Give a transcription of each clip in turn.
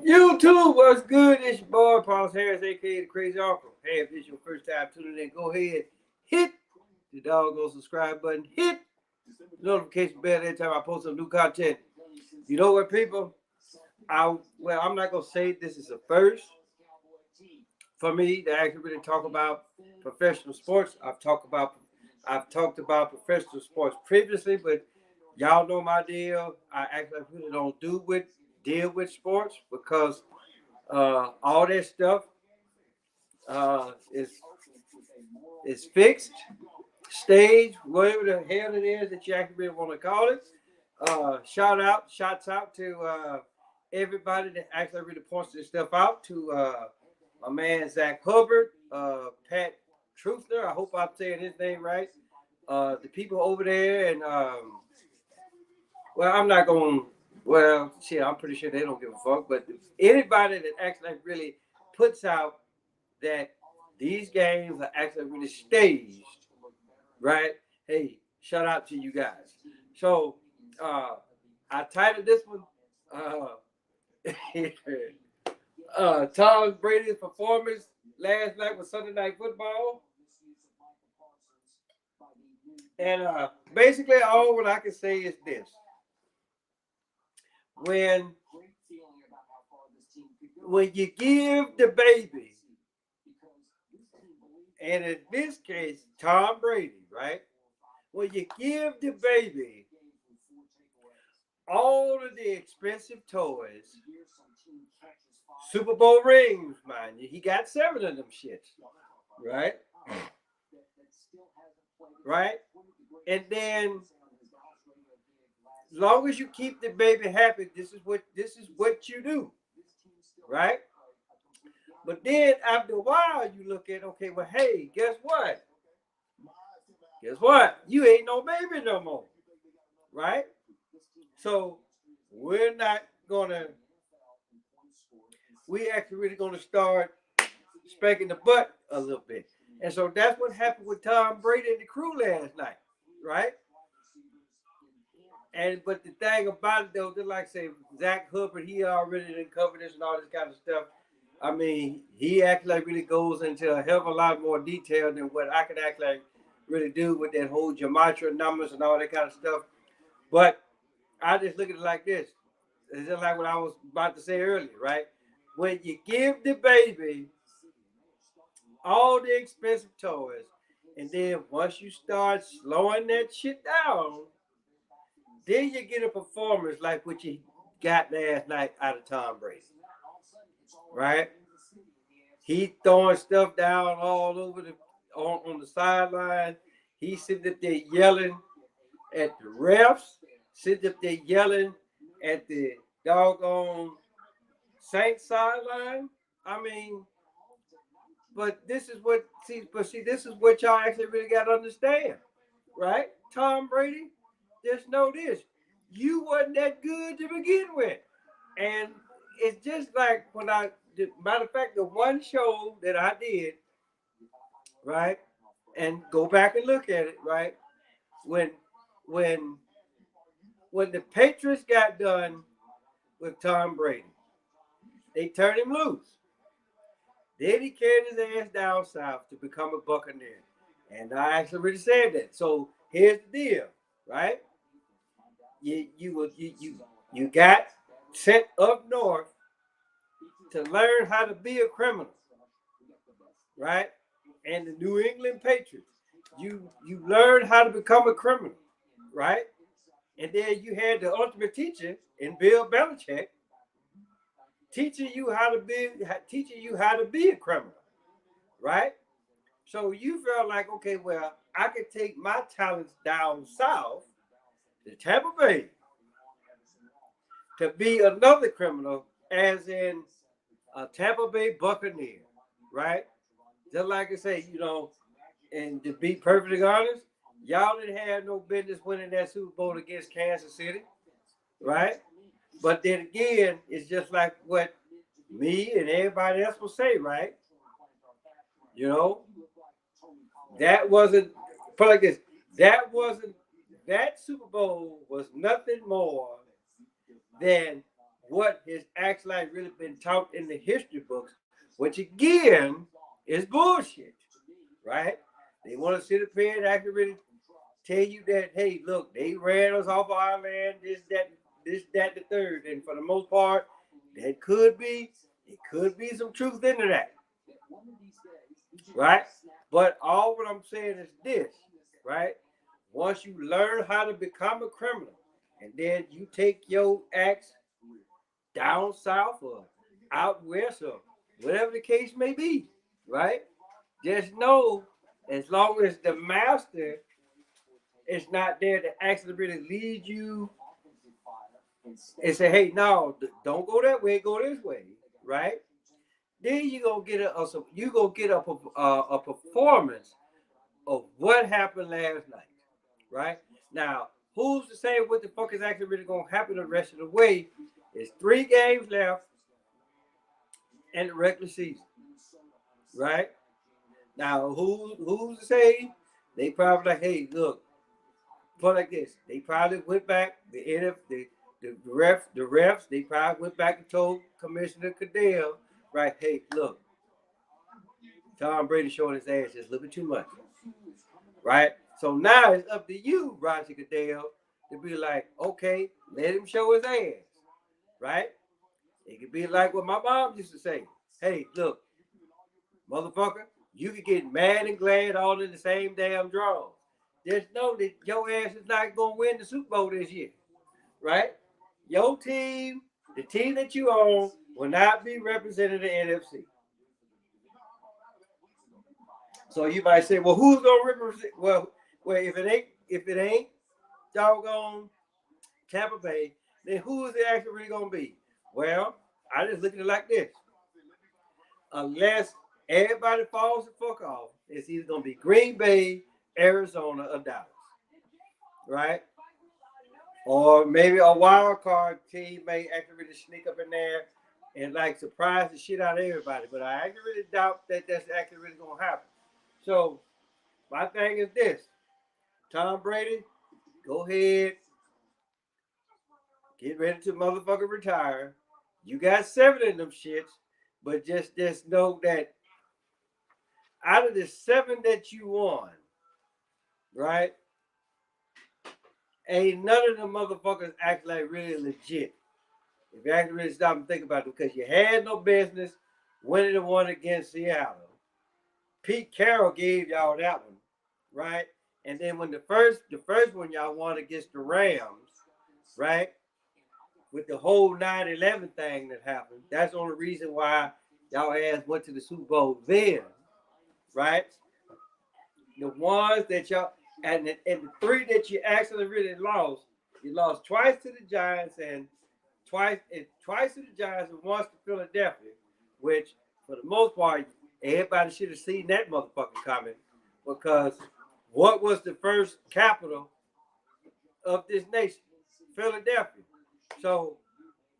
YouTube, what's good? It's your boy, Paul Harris, aka the Crazy Uncle. Hey, if this is your first time tuning in, go ahead, hit the doggone subscribe button, hit the notification bell every time I post some new content. You know what, people? I'm not gonna say this is a first for me to actually really talk about professional sports. I've talked about professional sports previously, but y'all know my deal. I actually really don't deal with sports because all that stuff is fixed, staged, whatever the hell it is that you actually really want to call it. Shouts out to everybody that actually really points this stuff out. To my man Zach Hubbard, Pat Truthner. I hope I'm saying his name right. The people over there, and well, I'm not going. Well, shit, I'm pretty sure they don't give a fuck. But anybody that actually really puts out that these games are actually really staged, right? Hey, shout out to you guys. So I titled this one Tom Brady's performance last night with Sunday Night Football. And basically, all what I can say is this: when when you give the baby, and in this case, Tom Brady, right? When you give the baby all of the expensive toys, Super Bowl rings, mind you, he got 7 of them shits, right? Right? And then, as long as you keep the baby happy, this is what you do, right? But then after a while, you look at, okay, well, hey, guess what? Guess what? You ain't no baby no more, right? So we're not gonna. We actually really gonna start spanking the butt a little bit, and so that's what happened with Tom Brady and the crew last night, right? And but the thing about it though, just like say Zach Hubbard, he already done covered this and all this kind of stuff. I mean, he actually really goes into a hell of a lot more detail than what I could actually really do with that whole gematria numbers and all that kind of stuff. But I just look at it like this. It's just like what I was about to say earlier, right? When you give the baby all the expensive toys, and then once you start slowing that shit down, then you get a performance like what you got last night out of Tom Brady, right? He throwing stuff down all over on the sideline. He sitting up there yelling at the refs, sitting up there yelling at the doggone Saints sideline. I mean, but this is what y'all actually really got to understand, right? Tom Brady, just know this: you wasn't that good to begin with, and it's just like matter of fact, the one show that I did, right, and go back and look at it, right, when when when the Patriots got done with Tom Brady, they turned him loose. Then he carried his ass down south to become a Buccaneer. And I actually really said that. So here's the deal, right? You got sent up north to learn how to be a criminal, right? And the New England Patriots, you learned how to become a criminal, right? And then you had the ultimate teacher in Bill Belichick teaching you how to be a criminal, right? So you felt like, okay, well, I could take my talents down south to Tampa Bay to be another criminal, as in a Tampa Bay Buccaneer, right? Just like I say, and to be perfectly honest, y'all didn't have no business winning that Super Bowl against Kansas City, right? But then again, it's just like what me and everybody else will say, right? You know, that wasn't put like this. That wasn't that Super Bowl was nothing more than what has actually really been taught in the history books, which again is bullshit, right? They want to sit up here and actually really tell you that, hey, look, they ran us off our land, that, the third. And for the most part, that could be, it could be some truth into that, right? But all what I'm saying is this, right? Once you learn how to become a criminal, and then you take your acts down south or out west or whatever the case may be, right? Just know, as long as the master is not there to actually really lead you and say, hey, no, don't go that way, go this way, right? Then you gonna get a performance of what happened last night, right? Now, who's to say what the fuck is actually really gonna happen the rest of the way? There's 3 games left in the regular season, right? Now, who's to say they probably like, hey, look, put like this. They probably went back. The refs. They probably went back and told Commissioner Cadell, right? Hey, look, Tom Brady showing his ass just a little bit too much, right? So now it's up to you, Roger Cadell, to be like, okay, let him show his ass, right? It could be like what my mom used to say. Hey, look, motherfucker, you could get mad and glad all in the same damn draw. Just know that your ass is not gonna win the Super Bowl this year, right? Your team, the team that you own, will not be represented in the NFC. So you might say, well, who's gonna represent? Well, if it ain't doggone Tampa Bay, then who is it actually really gonna be? Well, I just look at it like this: unless everybody falls the fuck off, it's either gonna be Green Bay, Arizona, or Dallas, right? Or maybe a wild card team may actually really sneak up in there and like surprise the shit out of everybody. But I actually really doubt that that's actually really gonna happen. So my thing is this: Tom Brady, go ahead, get ready to motherfucker retire. You got 7 of them shits, but just know that out of the 7 that you won, right? Ain't none of them motherfuckers act like really legit. If you actually really stop and think about it, because you had no business winning the one against Seattle. Pete Carroll gave y'all that one, right? And then when the first one y'all won against the Rams, right? With the whole 9/11 thing that happened, that's the only reason why y'all ass went to the Super Bowl then, right? The ones that y'all and the 3 that you actually really lost, you lost twice to the Giants and twice to the Giants and once to Philadelphia, which for the most part everybody should have seen that motherfucker coming because what was the first capital of this nation? Philadelphia. So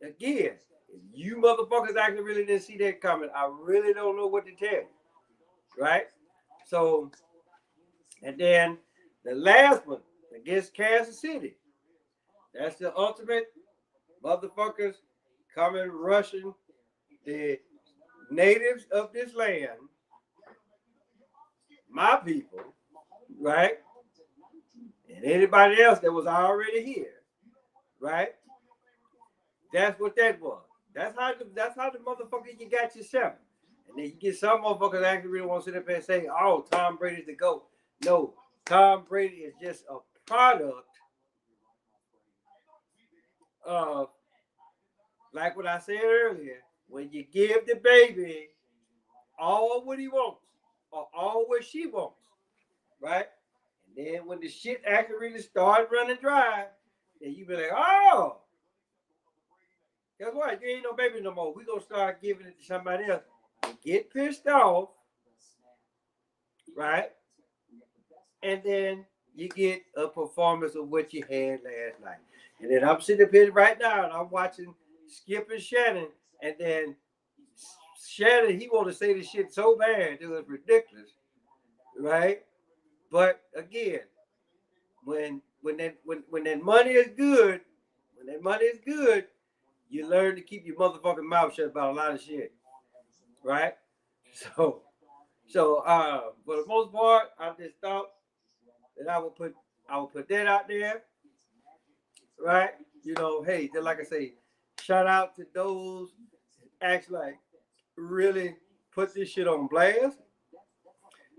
again, if you motherfuckers actually really didn't see that coming, I really don't know what to tell you, right? So and then the last one against Kansas City. That's the ultimate motherfuckers coming rushing the natives of this land, my people, right? And anybody else that was already here, right? That's what that was. That's how the motherfucker you got yourself. And then you get some motherfuckers that actually really want to sit up and say, oh, Tom Brady's the GOAT. No, Tom Brady is just a product of, like what I said earlier, when you give the baby all what he wants or all what she wants, right? And then when the shit actually really started running dry, then you be like, oh, guess what? You ain't no baby no more. We gonna start giving it to somebody else. You get pissed off, right? And then you get a performance of what you had last night. And then I'm sitting up here right now and I'm watching Skip and Shannon, and then Shannon, he want to say this shit so bad, it was ridiculous, right? But again, when that money is good, when that money is good, you learn to keep your motherfucking mouth shut about a lot of shit, right? So, for the most part, I just thought that I would put that out there, right? You know, hey, just like I say, shout out to those actually like really put this shit on blast.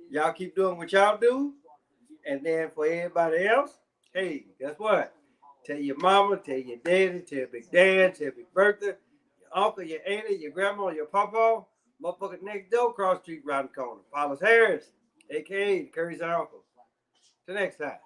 Y'all keep doing what y'all do, and then for everybody else, hey, guess what? Tell your mama, tell your daddy, tell Big Dad, tell Big Bertha, your uncle, your auntie, your grandma, your papa, motherfucker next door, cross street, round the corner. Paulus Harris, aka Curry's uncle. Till next time.